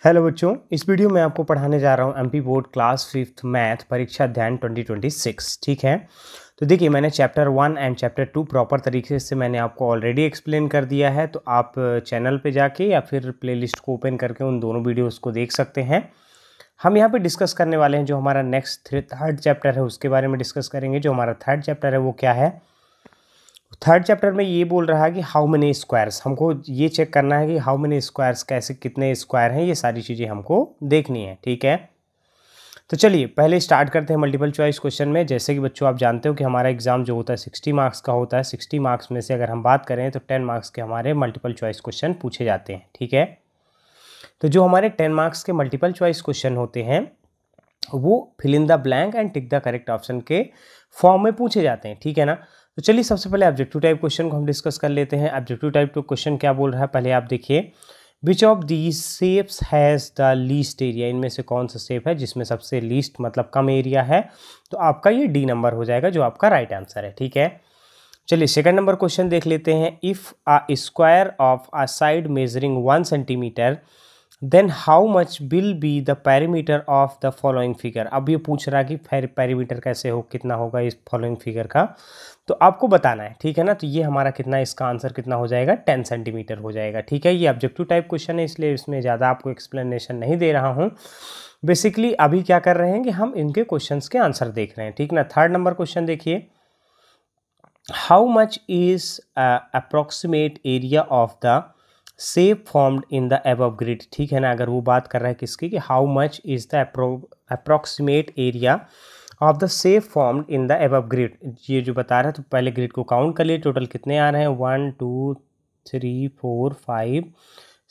Hello बच्चों, इस video में आपको पढ़ाने जा रहा हूँ MP board class 5th math परीक्षा अध्ययन 2026। ठीक है, तो देखिए मैंने चैप्टर 1 एंड चैप्टर 2 प्रॉपर तरीके से मैंने आपको ऑलरेडी एक्सप्लेन कर दिया है। तो आप चैनल पे जाके या फिर प्लेलिस्ट को ओपन करके उन दोनों वीडियोस को देख सकते हैं। हम यहाँ पे डिस्कस करने वाले हैं जो हमारा नेक्स्ट थर्ड चैप्टर है उसके बारे में डिस्कस करेंगे। जो हमारा थर्ड चैप्टर है वो क्या है? थर्ड चैप्टर में ये बोल रहा है कि हाउ मेनी स्क्वायर्स, हमको ये चेक करना है कि हाउ मेनी स्क्वायर्स, कैसे कितने स्क्वायर हैं, ये सारी चीज़ें हमको देखनी है। ठीक है, तो चलिए पहले स्टार्ट करते हैं मल्टीपल चॉइस क्वेश्चन में। जैसे कि बच्चों आप जानते हो कि हमारा एग्जाम जो होता है 60 मार्क्स का होता है। 60 मार्क्स में से अगर हम बात करें तो 10 मार्क्स के हमारे मल्टीपल चॉइस क्वेश्चन पूछे जाते हैं। ठीक है, तो जो हमारे 10 मार्क्स के मल्टीपल चॉइस क्वेश्चन होते हैं वो fill in the blank and tick the correct option के फॉर्म में पूछे जाते हैं। ठीक है ना, तो चलिए सबसे पहले ऑब्जेक्टिव टाइप क्वेश्चन को हम डिस्कस कर लेते हैं। ऑब्जेक्टिव टाइप तो क्वेश्चन क्या बोल रहा है, पहले आप देखिए। Which of these shapes has the least area, इनमें से कौन सा शेप है जिसमें सबसे लीस्ट मतलब कम एरिया है? तो आपका ये डी नंबर हो जाएगा जो आपका राइट आंसर है। ठीक है, चलिए सेकंड नंबर क्वेश्चन देख लेते हैं। If a square of a side measuring 1 centimetre then how much will be the perimeter of the following figure. अब ये पूछ रहा है कि पैरीमीटर कैसे हो, कितना होगा इस फॉलोइंग फिगर का, तो आपको बताना है। ठीक है ना, तो ये हमारा कितना, इसका आंसर कितना हो जाएगा, 10 सेंटीमीटर हो जाएगा। ठीक है, ये ऑब्जेक्टिव टाइप क्वेश्चन है इसलिए इसमें ज़्यादा आपको एक्सप्लेनेशन नहीं दे रहा हूँ। बेसिकली अभी क्या कर रहे हैं कि हम इनके क्वेश्चंस के आंसर देख रहे हैं। ठीक ना, थर्ड नंबर क्वेश्चन देखिए। How much is approximate area of the shape formed in the above grid. ठीक है ना, अगर वो बात कर रहा है किसकी, कि how much is the approximate area of the shape formed in the above grid, ये जो बता रहा है। तो पहले ग्रिड को काउंट कर लिए, टोटल कितने आ रहे हैं, 1 2 3 4 5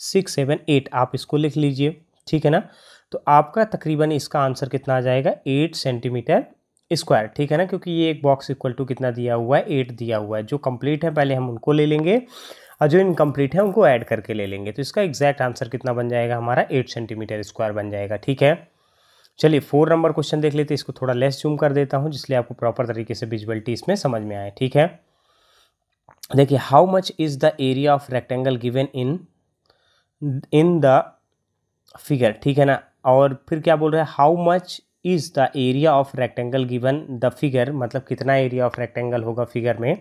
6 7 8, आप इसको लिख लीजिए। ठीक है ना, तो आपका तकरीबन इसका आंसर कितना आ जाएगा, 8 सेंटीमीटर स्क्वायर। ठीक है ना, क्योंकि ये एक बॉक्स इक्वल टू कितना दिया हुआ है, 8 दिया हुआ है। जो कंप्लीट है पहले हम उनको ले लेंगे और जो इनकम्प्लीट है उनको ऐड करके ले लेंगे। तो इसका एग्जैक्ट आंसर कितना बन जाएगा हमारा, 8 सेंटीमीटर स्क्वायर बन जाएगा। ठीक है, चलिए 4 नंबर क्वेश्चन देख लेते हैं। इसको थोड़ा लेस जूम कर देता हूँ जिसलिए आपको प्रॉपर तरीके से विजुअलिटी इसमें समझ में आए। ठीक है, देखिए how much is the area of rectangle given in the figure. ठीक है ना, और फिर क्या बोल रहा है, how much is the area of rectangle given the figure, मतलब कितना एरिया ऑफ रेक्टेंगल होगा फिगर में।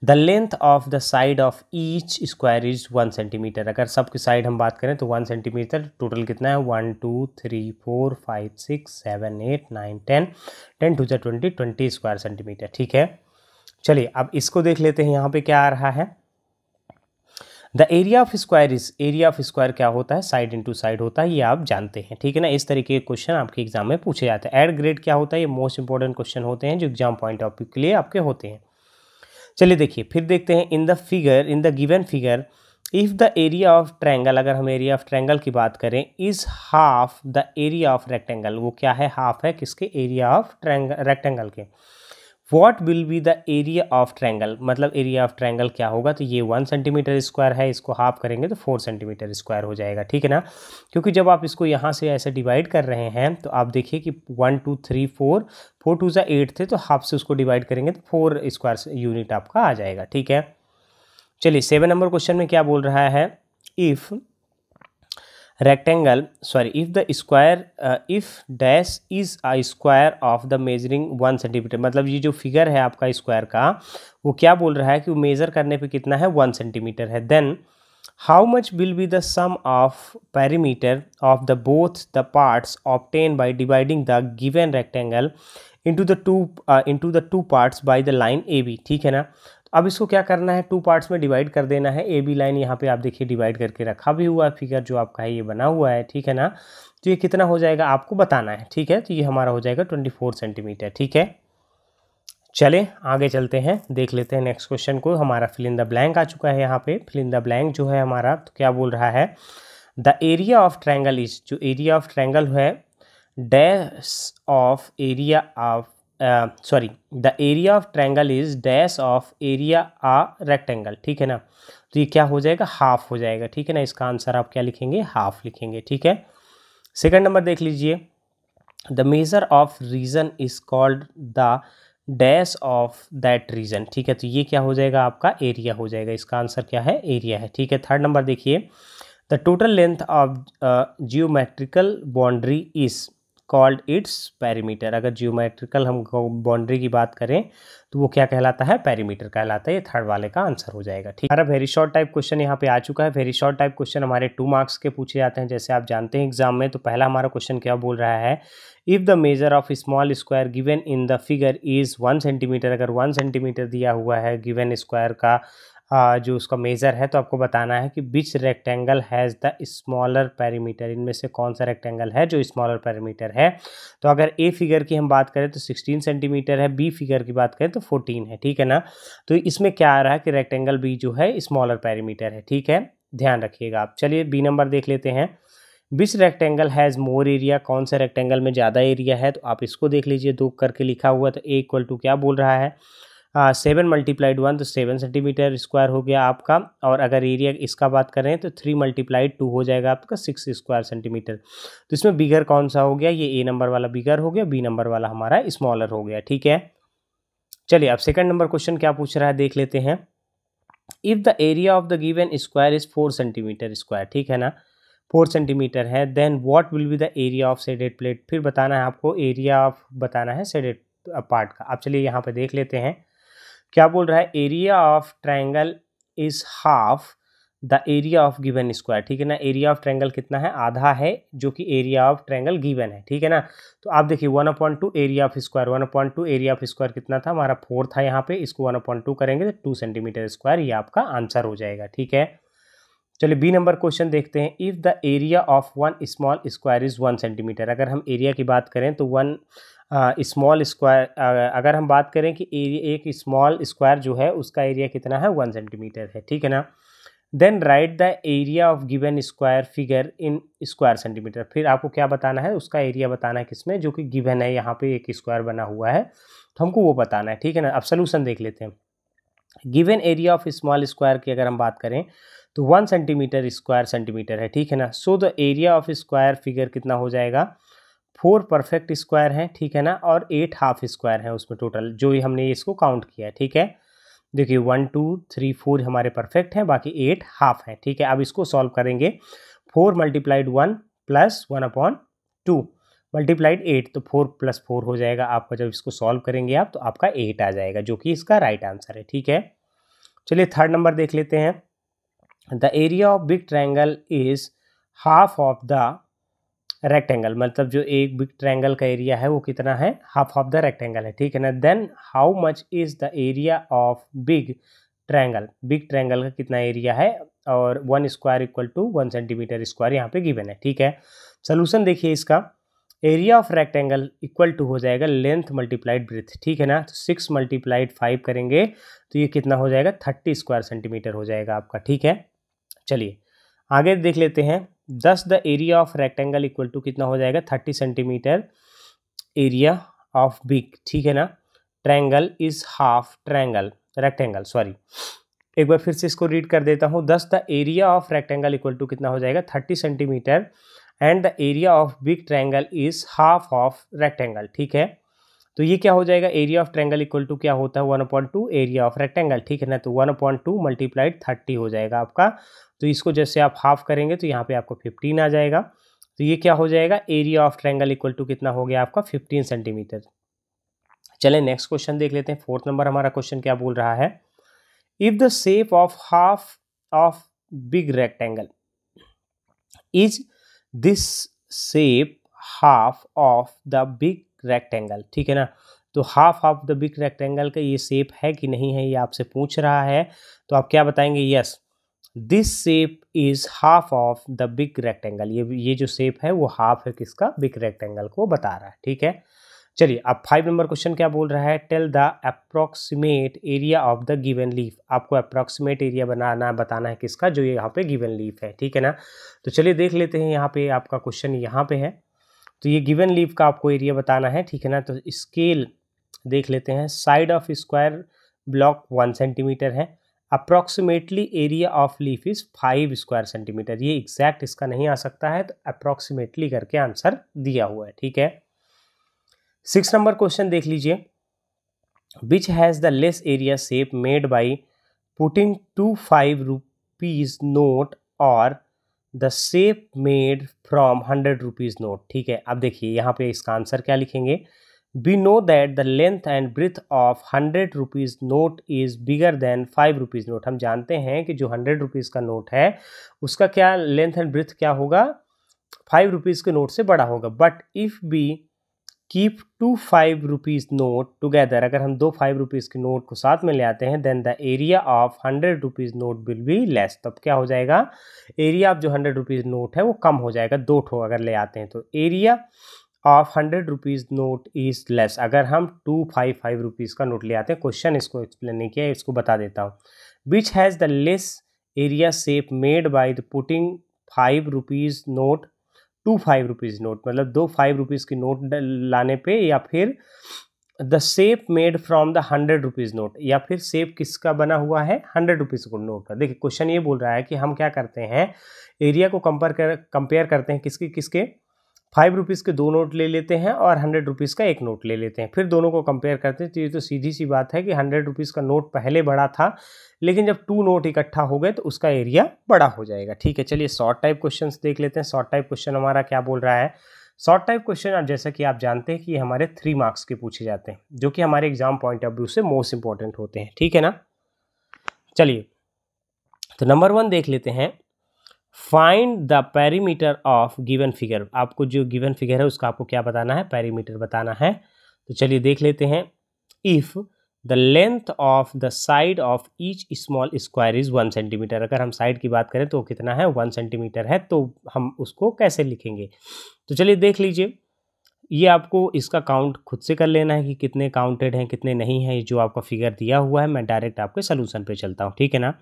The length of the side of each square is 1 centimetre. अगर सबकी साइड हम बात करें तो 1 सेंटीमीटर, टोटल कितना है, 1 2 3 4 5 6 7 8 9 10 10 टू 20 20 स्क्वायर सेंटीमीटर। ठीक है, चलिए अब इसको देख लेते हैं। यहाँ पे क्या आ रहा है, the area of square is, area of square क्या होता है, साइड इंटू साइड होता है, ये आप जानते हैं। ठीक है ना, इस तरीके के क्वेश्चन आपके एग्जाम में पूछे जाते हैं। एड ग्रेड क्या होता है, ये मोस्ट इंपॉर्टेंट क्वेश्चन होते हैं जो एग्जाम पॉइंट ऑफ व्यू के लिए आपके होते हैं। चलिए देखिए फिर देखते हैं, इन the figure, in the given figure if the area of triangle, अगर हम एरिया ऑफ ट्रायंगल की बात करें, is half the area of rectangle, वो क्या है, हाफ है किसके, एरिया ऑफ रेक्टेंगल के। What will be the area of triangle, मतलब एरिया ऑफ ट्रायंगल क्या होगा, तो ये 1 सेंटीमीटर स्क्वायर है, इसको हाफ करेंगे तो 4 सेंटीमीटर स्क्वायर हो जाएगा। ठीक है ना, क्योंकि जब आप इसको यहाँ से ऐसे डिवाइड कर रहे हैं तो आप देखिए कि 1 2 3 4 4 2 ज़ा 8 थे, तो हाफ से उसको डिवाइड करेंगे तो 4 स्क्वायर यूनिट आपका आ जाएगा। ठीक है, चलिए 7 नंबर क्वेश्चन में क्या बोल रहा है, if rectangle, sorry, if the square if dash is a square of the measuring 1 centimetre, मतलब ये जो फिगर है आपका स्क्वायर का, वो क्या बोल रहा है कि वो मेज़र करने पे कितना है, 1 सेंटीमीटर है। Then how much will be the sum of perimeter of the both the parts obtain by dividing the given rectangle into the two parts by the line A B. ठीक है ना, अब इसको क्या करना है, 2 पार्ट्स में डिवाइड कर देना है। ए बी लाइन यहाँ पे आप देखिए डिवाइड करके रखा भी हुआ है, फिगर जो आपका है ये बना हुआ है। ठीक है ना, तो ये कितना हो जाएगा आपको बताना है। ठीक है, तो ये हमारा हो जाएगा 24 सेंटीमीटर। ठीक है, चले आगे चलते हैं, देख लेते हैं नेक्स्ट क्वेश्चन को। हमारा फिल इन द ब्लैंक आ चुका है। यहाँ पे फिल इन द ब्लैंक जो है हमारा, तो क्या बोल रहा है, the area of triangle is, जो एरिया ऑफ ट्रायंगल है, dash of area of sorry, the area of triangle is dash of area a rectangle. ठीक है ना, तो ये क्या हो जाएगा, हाफ हो जाएगा। ठीक है ना, इसका आंसर आप क्या लिखेंगे, हाफ लिखेंगे। ठीक है, सेकंड नंबर देख लीजिए, the measure of region is called the dash of that region. ठीक है, तो ये क्या हो जाएगा आपका एरिया हो जाएगा, इसका आंसर क्या है, एरिया है। ठीक है, थर्ड नंबर देखिए, the total length of geometrical boundary is called its perimeter. अगर जियोमेट्रिकल हम बाउंड्री की बात करें तो वो क्या कहलाता है, पेरीमीटर कहलाता है। ये थर्ड वाले का आंसर हो जाएगा। ठीक, हमारा वेरी शॉर्ट टाइप क्वेश्चन यहाँ पे आ चुका है। वेरी शॉर्ट टाइप क्वेश्चन हमारे 2 मार्क्स के पूछे जाते हैं, जैसे आप जानते हैं एग्जाम में। तो पहला हमारा क्वेश्चन क्या बोल रहा है, if the measure of small square given in the figure is 1 centimetre. अगर 1 सेंटीमीटर दिया हुआ है गिवन स्क्वायर का जो उसका मेज़र है, तो आपको बताना है कि which rectangle has the smaller perimeter. इनमें से कौन सा रेक्टेंगल है जो स्मॉलर पेरीमीटर है। तो अगर ए फिगर की हम बात करें तो 16 सेंटीमीटर है, बी फिगर की बात करें तो 14 है। ठीक है ना। तो इसमें क्या आ रहा है कि रेक्टेंगल बी जो है स्मॉलर पेरीमीटर है। ठीक है, ध्यान रखिएगा आप। चलिए बी नंबर देख लेते हैं। विच रेक्टेंगल हैज़ मोर एरिया, कौन से रेक्टेंगल में ज़्यादा एरिया है। तो आप इसको देख लीजिए, 2 करके लिखा हुआ। तो ए इक्वल टू क्या बोल रहा है, 7 × 1 तो 7 सेंटीमीटर स्क्वायर हो गया आपका। और अगर एरिया इसका बात करें तो 3 × 2 हो जाएगा आपका 6 स्क्वायर सेंटीमीटर। तो इसमें बिगर कौन सा हो गया, ये ए नंबर वाला बिगर हो गया, बी नंबर वाला हमारा स्मॉलर हो गया। ठीक है, चलिए अब सेकंड नंबर क्वेश्चन क्या पूछ रहा है देख लेते हैं। If the area of the given square is 4 centimetre square, ठीक है ना, 4 सेंटीमीटर है, then what will be the area of shaded plate. फिर बताना है आपको एरिया ऑफ, बताना है शेडेड पार्ट का। आप चलिए यहाँ पे देख लेते हैं क्या बोल रहा है, area of triangle is half the area of given square. ठीक है ना, एरिया ऑफ ट्रायंगल कितना है, आधा है, जो कि एरिया ऑफ ट्रायंगल गिवन है। ठीक है ना। तो आप देखिए 1/2 area of square, 1/2 area of square कितना था हमारा, 4 था यहाँ पे। इसको 1/2 करेंगे तो 2 सेंटीमीटर स्क्वायर, ये आपका आंसर हो जाएगा। ठीक है, चलिए बी नंबर क्वेश्चन देखते हैं। If the area of 1 small square is 1 centimetre. अगर हम एरिया की बात करें तो 1 स्मॉल स्क्वायर, अगर हम बात करें कि एरिया, एक स्मॉल स्क्वायर जो है उसका एरिया कितना है, 1 सेंटीमीटर है। ठीक है ना। Then write the area of given square figure in square centimetre. फिर आपको क्या बताना है, उसका एरिया बताना है किसमें, जो कि गिवन है, यहाँ पे एक स्क्वायर बना हुआ है तो हमको वो बताना है। ठीक है ना। अब सोल्यूशन देख लेते हैं। Given area of small square की अगर हम बात करें तो 1 सेंटीमीटर स्क्वायर सेंटीमीटर है। ठीक है ना। So the area of square figure कितना हो जाएगा, 4 परफेक्ट स्क्वायर हैं। ठीक है ना, और 8 हाफ स्क्वायर हैं उसमें टोटल, जो ही हमने इसको काउंट किया है। ठीक है, देखिए 1 2 3 4 हमारे परफेक्ट हैं, बाकी 8 हाफ हैं। ठीक है, अब इसको सॉल्व करेंगे। 4 × 1 + 1/2 मल्टीप्लाइड 8, तो 4 + 4 हो जाएगा आपका। जब इसको सॉल्व करेंगे आप तो आपका 8 आ जाएगा, जो कि इसका राइट आंसर है। ठीक है, चलिए थर्ड नंबर देख लेते हैं। The area of big triangle is half of the rectangle, मतलब जो एक बिग ट्रायंगल का एरिया है वो कितना है, हाफ ऑफ द रेक्टेंगल है। ठीक है ना। Then how much is the area of big triangle, big triangle का कितना एरिया है, और 1 square equal to 1 centimetre square यहाँ पे गिवन है। ठीक है, सोल्यूशन देखिए इसका, area of rectangle equal to हो जाएगा लेंथ मल्टीप्लाइड ब्रेथ। ठीक है ना। तो 6 × 5 करेंगे तो ये कितना हो जाएगा, 30 स्क्वायर सेंटीमीटर हो जाएगा आपका। ठीक है, चलिए आगे देख लेते हैं। 10 the area of rectangle equal to कितना हो जाएगा, 30 सेंटीमीटर एरिया ऑफ बिग। ठीक है ना। Triangle is half triangle rectangle, sorry, एक बार फिर से इसको रीड कर देता हूँ। 10 the area of rectangle equal to कितना हो जाएगा, 30 centimetre, and the area of big triangle is half of rectangle. ठीक है, तो ये क्या हो जाएगा, area of triangle equal to क्या होता है, 1/2 एरिया ऑफ रेक्टेंगल। ठीक है ना। तो 1/2 × 30 हो जाएगा आपका। तो इसको जैसे आप हाफ करेंगे तो यहाँ पे आपको 15 आ जाएगा। तो ये क्या हो जाएगा, area of triangle equal to कितना हो गया आपका, 15 सेंटीमीटर। चले नेक्स्ट क्वेश्चन देख लेते हैं। फोर्थ नंबर हमारा क्वेश्चन क्या बोल रहा है, if the shape of half of big rectangle is this shape half of the big rectangle. ठीक है ना। तो half of the big rectangle का ये शेप है कि नहीं है, ये आपसे पूछ रहा है। तो आप क्या बताएंगे, yes this shape is half of the big rectangle. ये जो शेप है वो हाफ है किसका, बिग रेक्टेंगल को बता रहा है। ठीक है, चलिए अब 5 नंबर क्वेश्चन क्या बोल रहा है, tell the approximate area of the given leaf. आपको अप्रोक्सीमेट एरिया बताना है किसका, जो ये यहाँ पे गिवन लीफ है। ठीक है ना। तो चलिए देख लेते हैं, यहाँ पे आपका क्वेश्चन यहाँ पे है। तो ये गिवन लीफ का आपको एरिया बताना है। ठीक है ना। तो स्केल देख लेते हैं, side of square block 1 centimetre है, approximately area of leaf is 5 square centimetre. ये एग्जैक्ट इसका नहीं आ सकता है, तो अप्रॉक्सीमेटली करके आंसर दिया हुआ है। ठीक है, 6 नंबर क्वेश्चन देख लीजिए, which has the less area shape made by putting 2 5 rupees note और the shape made from 100 rupees note. ठीक है, अब देखिए यहाँ पे इसका आंसर क्या लिखेंगे। We know that the length and breadth of 100 rupees note is bigger than 5 rupees note. हम जानते हैं कि जो 100 रुपीज़ का नोट है उसका क्या लेंथ एंड ब्रिथ क्या होगा, 5 रुपीज़ के नोट से बड़ा होगा। But if be keep 2 5 rupees note together, अगर हम 2 5 रुपीज़ के नोट को साथ में ले आते हैं, then the area of 100 rupees note will be less. तब क्या हो जाएगा, एरिया ऑफ जो 100 रुपीज़ नोट है वो कम हो जाएगा। 2 ठो अगर ले आते हैं तो area of 100 rupees note is less, अगर हम 2 5 5 रुपीज़ का नोट ले आते हैं। क्वेश्चन इसको एक्सप्लेन नहीं किया, इसको बता देता हूँ। विच has the less area shape made by the putting 5 rupees note 2 5 rupees note, मतलब 2 5 रुपीज़ की नोट लाने पे, या फिर the shape made from the 100 rupees note, या फिर शेप किसका बना हुआ है 100 रुपीज़ को नोट का। देखिए क्वेश्चन ये बोल रहा है कि हम क्या करते हैं, एरिया को कंपेयर करते हैं किसके 5 रुपीज़ के 2 नोट ले लेते हैं और 100 रुपीज़ का एक नोट ले लेते हैं, फिर दोनों को कंपेयर करते हैं। तो ये तो सीधी सी बात है कि 100 रुपीज़ का नोट पहले बड़ा था, लेकिन जब 2 नोट इकट्ठा हो गए तो उसका एरिया बड़ा हो जाएगा। ठीक है, चलिए शॉर्ट टाइप क्वेश्चंस देख लेते हैं। शॉर्ट टाइप क्वेश्चन हमारा क्या बोल रहा है। शॉर्ट टाइप क्वेश्चन जैसा कि आप जानते हैं कि हमारे 3 मार्क्स के पूछे जाते हैं, जो कि हमारे एग्जाम पॉइंट ऑफ व्यू से मोस्ट इंपॉर्टेंट होते हैं। ठीक है ना, चलिए तो नंबर 1 देख लेते हैं। Find the perimeter of given figure. आपको जो गिवन फिगर है उसका आपको क्या बताना है, पेरीमीटर बताना है। तो चलिए देख लेते हैं। If the length of the side of each small square is 1 centimetre, अगर हम साइड की बात करें तो कितना है 1 सेंटीमीटर है, तो हम उसको कैसे लिखेंगे। तो चलिए देख लीजिए, ये आपको इसका काउंट खुद से कर लेना है कि कितने काउंटेड हैं कितने नहीं हैं। जो आपका फिगर दिया हुआ है, मैं डायरेक्ट आपके सोल्यूशन पे चलता हूँ। ठीक है ना,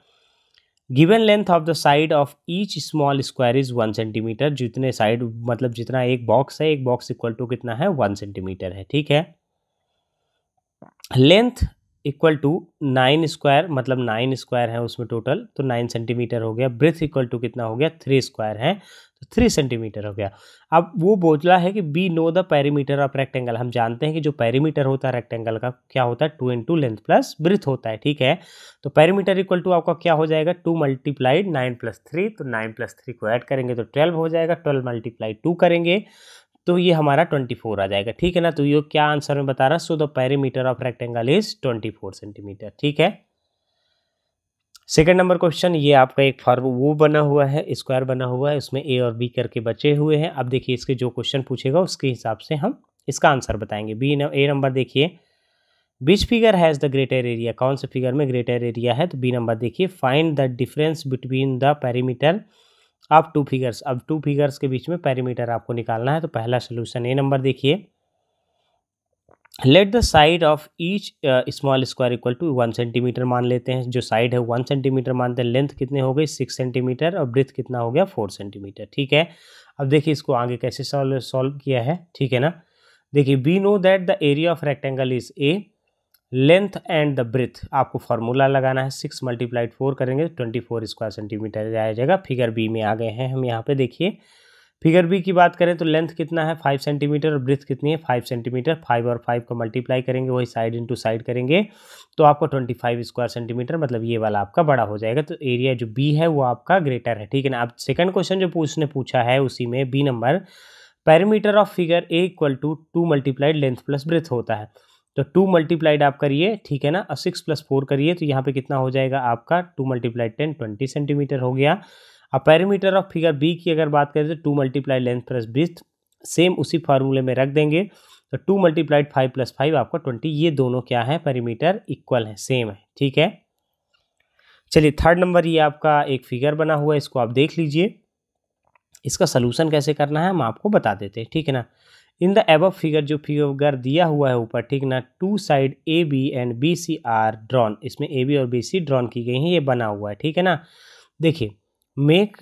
given length of the side of each small square is 1 centimetre. जितने साइड मतलब जितना एक बॉक्स है, एक बॉक्स इक्वल टू कितना है 1 सेंटीमीटर है। ठीक है, लेंथ इक्वल टू 9 स्क्वायर, मतलब 9 स्क्वायर है उसमें टोटल, तो 9 सेंटीमीटर हो गया। ब्रेथ इक्वल टू कितना हो गया 3 स्क्वायर है, तो 3 सेंटीमीटर हो गया। अब वो बोला है कि be know the perimeter of rectangle. हम जानते हैं कि जो पेरीमीटर होता है रेक्टेंगल का क्या होता है 2 इंटू लेंथ प्लस ब्रेथ होता है। ठीक है, तो पेरीमीटर इक्वल टू आपका क्या हो जाएगा 2 मल्टीप्लाइड 9 प्लस 3, तो 9 प्लस 3 को ऐड करेंगे तो 12 हो जाएगा। 12 मल्टीप्लाइड 2 करेंगे तो ये हमारा 24 आ जाएगा। ठीक है ना, तो ये क्या आंसर में बता रहा, so the perimeter of rectangle is 24 centimetre. ठीक है, सेकंड नंबर क्वेश्चन, ये आपका एक फॉर्म वो बना हुआ है, स्क्वायर बना हुआ है, उसमें ए और बी करके बचे हुए हैं। अब देखिए इसके जो क्वेश्चन पूछेगा उसके हिसाब से हम इसका आंसर बताएंगे। ए नंबर देखिए, which figure has the greater area, कौन से फिगर में ग्रेटर एरिया है, तो बी नंबर देखिए। Find the difference between the perimeter अब 2 फिगर्स, अब 2 फिगर्स के बीच में पेरीमीटर आपको निकालना है। तो पहला सोल्यूशन ए नंबर देखिए, let the side of each small square equal to 1 centimetre मान लेते हैं। जो साइड है 1 सेंटीमीटर मानते हैं, लेंथ कितने हो गई 6 सेंटीमीटर और ब्रेथ कितना हो गया 4 सेंटीमीटर। ठीक है, अब देखिए इसको आगे कैसे सॉल्व किया है। ठीक है ना, देखिए we know that the area of rectangle is a, length and the breadth आपको फार्मूला लगाना है। 6 मल्टीप्लाइड 4 करेंगे तो 24 स्क्वायर सेंटीमीटर आ जाएगा। फिगर बी में आ गए हैं हम यहाँ पे। देखिए फिगर बी की बात करें तो लेंथ कितना है 5 सेंटीमीटर और ब्रेथ कितनी है 5 सेंटीमीटर। 5 और 5 को मल्टीप्लाई करेंगे, वही साइड इंटू साइड करेंगे तो आपको 25 स्क्वायर सेंटीमीटर, मतलब ये वाला आपका बड़ा हो जाएगा। तो एरिया जो बी है वो आपका ग्रेटर है। ठीक है ना, अब सेकंड क्वेश्चन जो उसने पूछा है उसी में B number, perimeter of figure A equal to 2 multiplied length plus breadth होता है। तो 2 मल्टीप्लाइड आप करिए, ठीक है ना, और 6 प्लस 4 करिए तो यहाँ पे कितना हो जाएगा आपका 2 मल्टीप्लाइड 10 20 सेंटीमीटर हो गया। अब पेरीमीटर ऑफ फिगर बी की अगर बात करें तो 2 multiply length plus breath, same उसी फार्मूले में रख देंगे। तो 2 मल्टीप्लाइड 5 प्लस 5 आपका 20, ये दोनों क्या है पेरीमीटर इक्वल है, सेम है। ठीक है, चलिए थर्ड नंबर, ये आपका एक फिगर बना हुआ है, इसको आप देख लीजिए। इसका सलूशन कैसे करना है हम आपको बता देते हैं। ठीक है ना, इन द एबव फिगर, जो फिगर दिया हुआ है ऊपर, ठीक ना, 2 side A B and B C are drawn, इसमें ए बी और बी सी ड्रॉन की गई हैं, ये बना हुआ है। ठीक है ना, देखिए make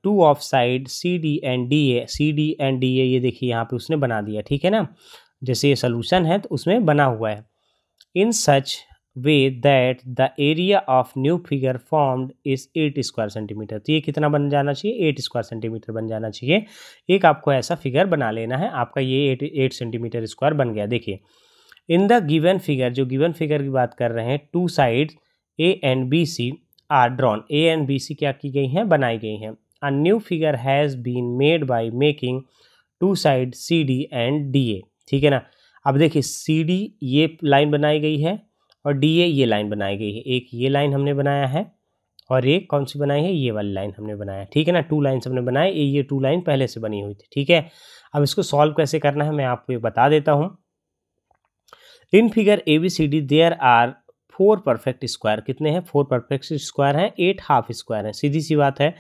2 of side C D and D A, C D and D A, ये देखिए यहाँ पे उसने बना दिया। ठीक है ना, जैसे ये सोल्यूशन है तो उसमें बना हुआ है। In such way that the area of new figure formed is 8 square centimetre. तो ये कितना बन जाना चाहिए 8 स्क्वायर सेंटीमीटर बन जाना चाहिए। एक आपको ऐसा फिगर बना लेना है, आपका ये 8 सेंटीमीटर स्क्वायर बन गया। देखिए इन द गिवन फिगर, जो गिवन फिगर की बात कर रहे हैं, 2 side A and B C are drawn, A and B C क्या की गई हैं बनाई गई हैं। A new figure has been made by making two side C D and D A. ठीक है ना। अब देखिए सी डी ये लाइन बनाई गई है और डी ए ये लाइन बनाई गई है। एक ये लाइन हमने बनाया है और एक कौन सी बनाई है, ये वाली लाइन हमने बनाया। ठीक है ना, 2 लाइन्स हमने बनाए, ये 2 लाइन पहले से बनी हुई थी। ठीक है, अब इसको सॉल्व कैसे करना है मैं आपको ये बता देता हूँ। In figure A B C D there are 4 perfect square. कितने हैं? 4 परफेक्ट स्क्वायर हैं, 8 हाफ स्क्वायर हैं। सीधी सी बात है।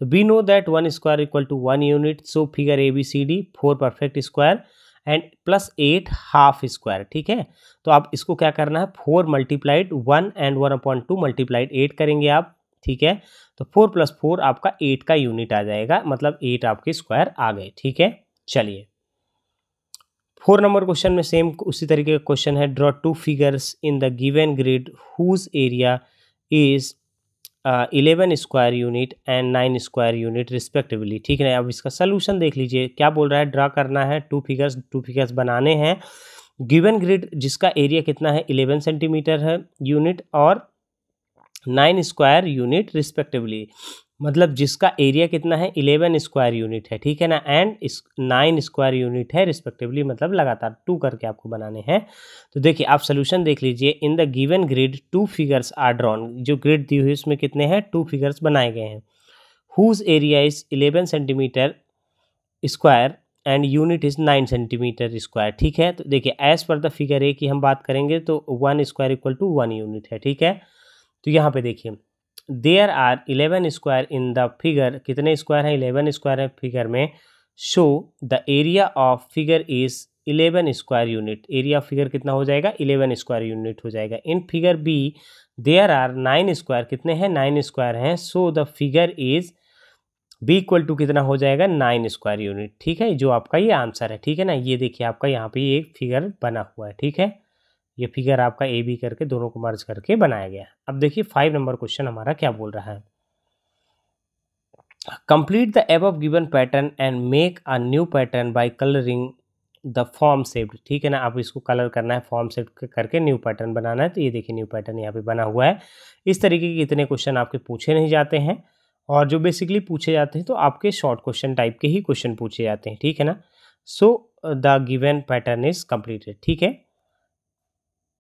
तो we know that 1 square equal to 1 unit. So figure A B C D 4 perfect square and plus 8 half square. ठीक है, तो आप इसको क्या करना है, 4 मल्टीप्लाइड 1 एंड 1/2 मल्टीप्लाइड 8 करेंगे आप। ठीक है, तो 4 + 4 आपका 8 का यूनिट आ जाएगा, मतलब 8 आपके स्क्वायर आ गए। ठीक है, चलिए 4 नंबर क्वेश्चन में सेम उसी तरीके का क्वेश्चन है। Draw 2 figures in the given grid whose area is 11 square unit and 9 square unit respectively. ठीक है, अब इसका सोल्यूशन देख लीजिए। क्या बोल रहा है, ड्रा करना है 2 फिगर्स बनाने हैं। गिवन ग्रिड जिसका एरिया कितना है, 11 सेंटीमीटर है यूनिट और 9 स्क्वायर यूनिट रिस्पेक्टिवली, मतलब जिसका एरिया कितना है, 11 स्क्वायर यूनिट है। ठीक है ना, एंड 9 स्क्वायर यूनिट है रिस्पेक्टिवली, मतलब लगातार 2 करके आपको बनाने हैं। तो देखिए आप सोल्यूशन देख लीजिए। In the given grid 2 figures are drawn. जो ग्रिड दी हुई है उसमें कितने हैं, 2 फिगर्स बनाए गए हैं। Whose area is 11 centimetre square and unit is 9 centimetre square. ठीक है, तो देखिए as per the figure A की हम बात करेंगे तो 1 स्क्वायर इक्वल टू 1 यूनिट है। ठीक है, तो यहाँ पे देखिए there are 11 square in the figure. कितने स्क्वायर हैं, 11 स्क्वायर है फिगर में। So the area of figure is 11 square unit. Area of figure कितना हो जाएगा, 11 स्क्वायर यूनिट हो जाएगा। In figure B there are 9 square. कितने हैं, 9 स्क्वायर हैं। So the figure is B equal to कितना हो जाएगा, 9 स्क्वायर यूनिट। ठीक है, जो आपका ये आंसर है। ठीक है ना, ये देखिए आपका यहाँ पे एक फिगर बना हुआ है। ठीक है, ये फिगर आपका ए बी करके दोनों को मर्ज करके बनाया गया है। अब देखिए 5 नंबर क्वेश्चन हमारा क्या बोल रहा है। Complete the above given pattern and make a new pattern bye colouring the form shaped. ठीक है ना, आप इसको कलर करना है, फॉर्म शेप्ड करके न्यू पैटर्न बनाना है। तो ये देखिए न्यू पैटर्न यहाँ पे बना हुआ है। इस तरीके के इतने क्वेश्चन आपके पूछे नहीं जाते हैं, और जो बेसिकली पूछे जाते हैं तो आपके शॉर्ट क्वेश्चन टाइप के ही क्वेश्चन पूछे जाते हैं। ठीक है ना, so the given pattern is completed. ठीक है,